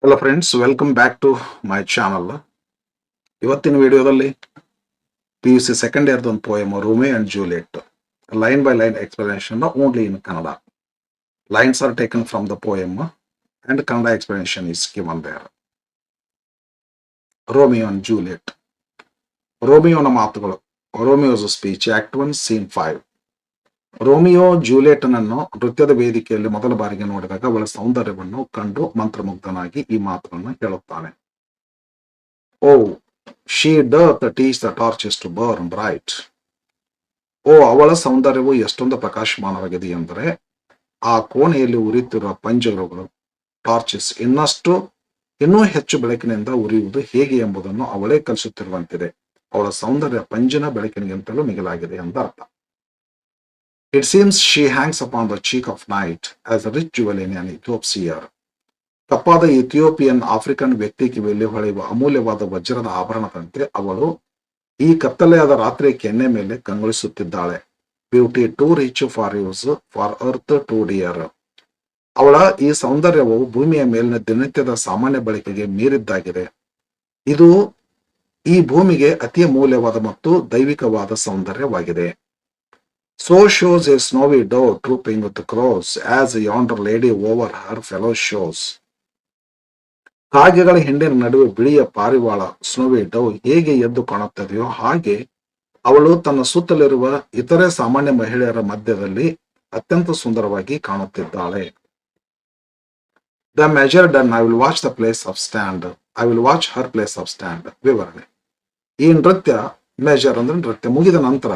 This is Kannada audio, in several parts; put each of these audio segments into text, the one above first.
Hello friends, welcome back to my channel. ಇವತ್ತಿನ ವಿಡಿಯೋದಲ್ಲಿ PUC ಸೆಕೆಂಡ್ ಇಯರ್ದ ಒಂದು poem Romeo and Juliet, line by line explanation only in Kannada. Lines are taken from the poem and Kannada explanation is given there. Romeo and Juliet. ರೋಮಿಯೋನ ಮಾತುಗಳು. Romeo's speech, act 1 scene 5. Romeo ಜೂಲಿಯಟ್ನನ್ನು ನೃತ್ಯದ ವೇದಿಕೆಯಲ್ಲಿ ಮೊದಲ ಬಾರಿಗೆ ನೋಡಿದಾಗ ಅವಳ ಸೌಂದರ್ಯವನ್ನು ಕಂಡು ಮಂತ್ರಮುಗ್ಧನಾಗಿ ಈ ಮಾತುಗಳನ್ನು ಹೇಳುತ್ತಾನೆ. O she doth teach the torches to burn bright. O, ಅವಳ ಸೌಂದರ್ಯವು ಎಷ್ಟೊಂದು ಪ್ರಕಾಶಮಾನವಾಗಿದೆ ಎಂದರೆ ಆ ಕೋಣೆಯಲ್ಲಿ ಉರಿಯುತ್ತಿರುವ ಪಂಜರಗಳು, ಟಾರ್ಚಸ್ ಇನ್ನೂ ಹೆಚ್ಚು ಬೆಳಕಿನಿಂದ ಉರಿಯುವುದು ಹೇಗೆ ಎಂಬುದನ್ನು ಅವಳೇ ಕಲಿಸುತ್ತಿರುವಂತಿದೆ. ಅವಳ ಸೌಂದರ್ಯ ಪಂಜಿನ ಬೆಳಕಿನಿಗಿಂತಲೂ ಮಿಗಿಲಾಗಿದೆ ಎಂದರ್ಥ. It seems she hangs upon the cheek of night as a rich jewel in an Ethiopian. ಕಪ್ಪಾದ ಇಥಿಯೋಪಿಯನ್ ಆಫ್ರಿಕನ್ ವ್ಯಕ್ತಿ ಕಿವಿಯಲ್ಲಿ ಹೊಳೆಯುವ ಅಮೂಲ್ಯವಾದ ವಜ್ರದ ಆಭರಣದಂತೆ ಅವಳು ಈ ಕತ್ತಲೆಯಾದ ರಾತ್ರಿಯ ಕೆನ್ನೆ ಮೇಲೆ ಕಂಗೊಳಿಸುತ್ತಿದ್ದಾಳೆ. Beauty too rich for use, for earth too dear. ಅವಳ ಈ ಸೌಂದರ್ಯವು ಭೂಮಿಯ ಮೇಲಿನ ದಿನನಿತ್ಯದ ಸಾಮಾನ್ಯ ಬಳಕೆಗೆ ಮೀರಿದ್ದಾಗಿದೆ. ಇದು ಈ ಭೂಮಿಗೆ ಅತಿ ಅಮೂಲ್ಯವಾದ ಮತ್ತು ದೈವಿಕವಾದ ಸೌಂದರ್ಯವಾಗಿದೆ. So shows a snowy dove trooping with the crows, as yonder lady over her fellow shows. ಕಾಗೆಗಳ ಹಿಂಡಿನ ನಡುವೆ ಬಿಳಿಯ ಪಾರಿವಾಳ ಸ್ನೋವಿ ಡವ್ ಹೇಗೆ ಎದ್ದು ಕಾಣುತ್ತದೆಯೋ ಹಾಗೆ ಅವಳು ತನ್ನ ಸುತ್ತಲಿರುವ ಇತರೆ ಸಾಮಾನ್ಯ ಮಹಿಳೆಯರ ಮಧ್ಯದಲ್ಲಿ ಅತ್ಯಂತ ಸುಂದರವಾಗಿ ಕಾಣುತ್ತಿದ್ದಾಳೆ. The measure done, I will watch the place of stand. I will watch her place of stand. ವಿವರಣೆ. ಈ ನೃತ್ಯ, ಮೆಜರ್ ಅಂದ್ರೆ ನೃತ್ಯ ಮುಗಿದ ನಂತರ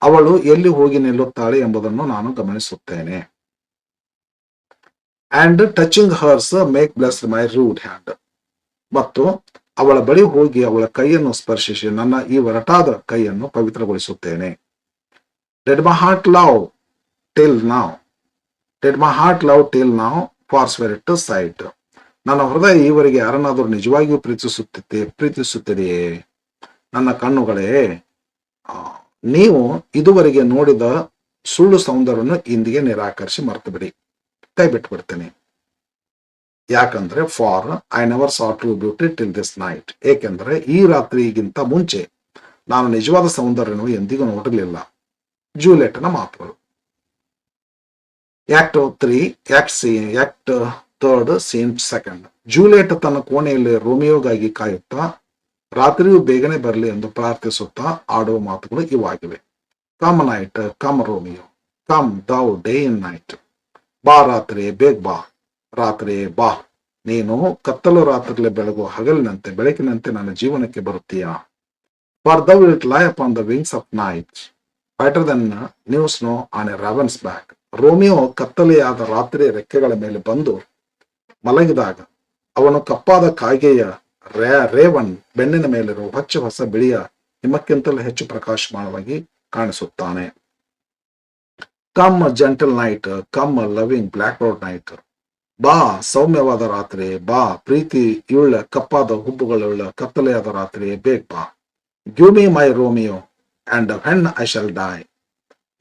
ಅವಳು ಎಲ್ಲಿ ಹೋಗಿ ನಿಲ್ಲುತ್ತಾಳೆ ಎಂಬುದನ್ನು ನಾನು ಗಮನಿಸುತ್ತೇನೆ. And touching hers make blessed my rude hand. ಮತ್ತು ಅವಳ ಬಳಿ ಹೋಗಿ ಅವಳ ಕೈಯನ್ನು ಸ್ಪರ್ಶಿಸಿ ನನ್ನ ಈ ಒರಟಾದ ಕೈಯನ್ನು ಪವಿತ್ರಗೊಳಿಸುತ್ತೇನೆ. Did my heart love till now. Did my heart love till now for swear it sight. ನನ್ನ ಹೃದಯ ಈವರೆಗೆ ಯಾರನ್ನಾದರೂ ನಿಜವಾಗಿಯೂ ಪ್ರೀತಿಸುತ್ತಿದೆಯೇ? ನನ್ನ ಕಣ್ಣುಗಳೇ, ನೀವು ಇದುವರೆಗೆ ನೋಡಿದ ಸುಳ್ಳು ಸೌಂದರ್ಯವನ್ನು ಇಂದಿಗೆ ನಿರಾಕರಿಸಿ ಮರೆತು ಬಿಡಿ, ಕೈ ಬಿಟ್ಬಿಡ್ತೇನೆ. ಯಾಕಂದ್ರೆ for I never saw true beauty till this night. ಏಕೆಂದ್ರೆ ಈ ರಾತ್ರಿಗಿಂತ ಮುಂಚೆ ನಾನು ನಿಜವಾದ ಸೌಂದರ್ಯವನ್ನು ಎಂದಿಗೂ ನೋಡಿರಲಿಲ್ಲ. ಜೂಲಿಯಟ್ನ ಮಾತುಗಳು. Act 3 scene 2. ಜೂಲಿಯಟ್ ತನ್ನ ಕೋಣೆಯಲ್ಲಿ ರೋಮಿಯೋಗಾಗಿ ಕಾಯುತ್ತಾ ರಾತ್ರಿಯೂ ಬೇಗನೆ ಬರಲಿ ಎಂದು ಪ್ರಾರ್ಥಿಸುತ್ತಾ ಆಡುವ ಮಾತುಗಳು ಇವಾಗಿವೆ. Come night, come Romeo, come thou day in night. ಬಾ ರಾತ್ರಿ, ಬೇಗ ಬಾ ರಾತ್ರಿ ಬಾ. ನೀನು ಕತ್ತಲು ರಾತ್ರಿಯಲ್ಲಿ ಬೆಳಗುವ ಹಗಲಿನಂತೆ ಬೆಳಕಿನಂತೆ ನನ್ನ ಜೀವನಕ್ಕೆ ಬರುತ್ತೀಯಾ? For thou wilt lie upon the wings of night better than new snow on a raven's back. Romeo ಕತ್ತಲೆಯಾದ ರಾತ್ರಿಯ ರೆಕ್ಕೆಗಳ ಮೇಲೆ ಬಂದು ಮಲಗಿದಾಗ ಅವನು ಕಪ್ಪಾದ ಕಾಗೆಯ ರೇವನ್ ಬೆನ್ನಿನ ಮೇಲಿರುವ ಹೊಸ ಬಿಳಿಯ ಹಿಮಕ್ಕಿಂತಲೂ ಹೆಚ್ಚು ಪ್ರಕಾಶಮಾನವಾಗಿ ಕಾಣಿಸುತ್ತಾನೆ. Come gentle night, come loving black browed night. ಬಾ ಸೌಮ್ಯವಾದ ರಾತ್ರಿ, ಬಾ ಪ್ರೀತಿ ಇವುಳ್ಳ ಕಪ್ಪಾದ ಹುಬ್ಬುಗಳುಳ್ಳ ಕತ್ತಲೆಯಾದ ರಾತ್ರಿ, ಬೇಗ ಬಾ. Give me my Romeo and when I shall die.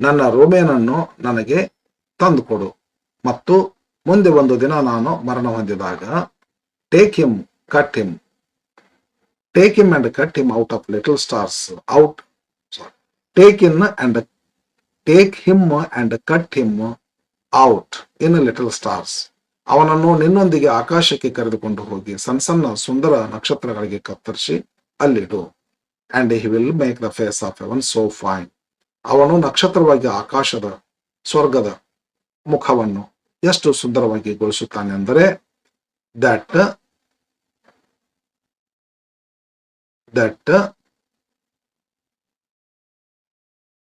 ನನ್ನ ರೋಮಿಯೋನನ್ನು ನನಗೆ ತಂದು ಕೊಡು, ಮತ್ತು ಮುಂದೆ ಒಂದು ದಿನ ನಾನು ಮರಣ ಹೊಂದಿದಾಗ take him and cut him out of little stars. Take him and cut him out in little stars. ಅವನನ್ನು ನಿನ್ನೊಂದಿಗೆ ಆಕಾಶಕ್ಕೆ ಕರೆದುಕೊಂಡು ಹೋಗಿ ಸಣ್ಣ ಸಣ್ಣ ಸುಂದರ ನಕ್ಷತ್ರಗಳಿಗೆ ಕತ್ತರಿಸಿ ಅಲ್ಲಿಡು. And he will make the face of heaven so fine. ಅವನು ನಕ್ಷತ್ರವಾಗಿ ಆಕಾಶದ ಸ್ವರ್ಗದ ಮುಖವನ್ನು ಎಷ್ಟು ಸುಂದರವಾಗಿ ಗೊಳಿಸುತ್ತಾನೆ ಅಂದರೆ that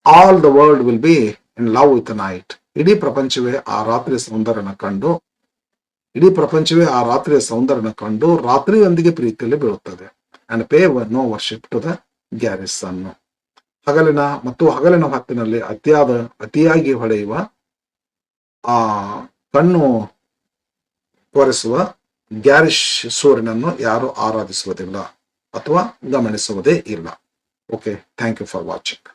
all the world will be in love with the night. ಇಡೀ ಪ್ರಪಂಚವೇ ಆ ರಾತ್ರಿಯ ಸೌಂದರ್ಯನ ಕಂಡು ರಾತ್ರಿಯೊಂದಿಗೆ ಪ್ರೀತಿಯಲ್ಲಿ ಬೀಳುತ್ತದೆ. And pay no worship to the garrison. ಹಗಲಿನ ಹೊತ್ತಿನಲ್ಲಿ ಅತಿಯಾಗಿ ಹೊಳೆಯುವ ಕಣ್ಣು ಕೊರೆಸುವ ಗ್ಯಾರಿಶ್ ಸೂರ್ಯನನ್ನು ಯಾರು ಆರಾಧಿಸುವುದಿಲ್ಲ ಅಥವಾ ಗಮನಿಸುವುದೇ ಇಲ್ಲ. Okay, thank you for watching.